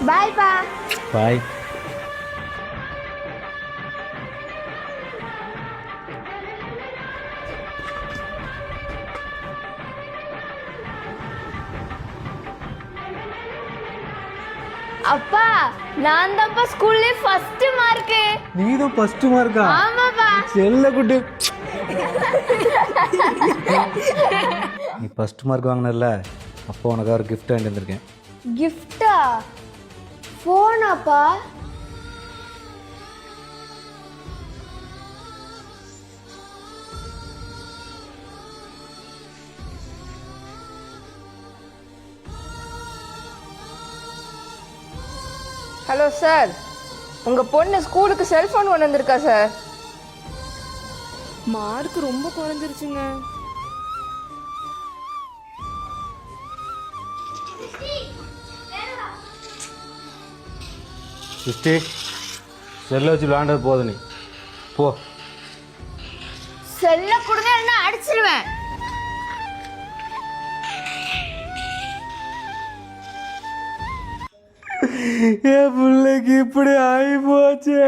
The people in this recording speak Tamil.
பாய் பா. பாய். அப்பா நான் தான்ப்பா ஸ்கூல்லே ஃபர்ஸ்ட் மார்க். நீ தான் ஃபர்ஸ்ட் மார்க்கா? ஆமாப்பா. செல்ல குட்டி. நீ ஃபர்ஸ்ட் மார்க் வாங்கினல, அப்போ உனக்கு ஒரு கிஃப்ட் வாங்கிட்டு வந்திருக்கேன். கிஃப்டா? போனாப்பா? ஹலோ சார், உங்க பொண்ணு ஸ்கூலுக்கு செல்போன் கொண்டு வந்திருக்கா சார். மார்க் ரொம்ப குறைஞ்சிருச்சுங்க. சிஸ்டி, செல்ல வச்சு விளாண்டது போதும், நீ போ. செல்ல கொடுங்க இல்லைன்னா அடிச்சிருவேன். என் பிள்ளைக்கு இப்படி ஆகி போச்சு.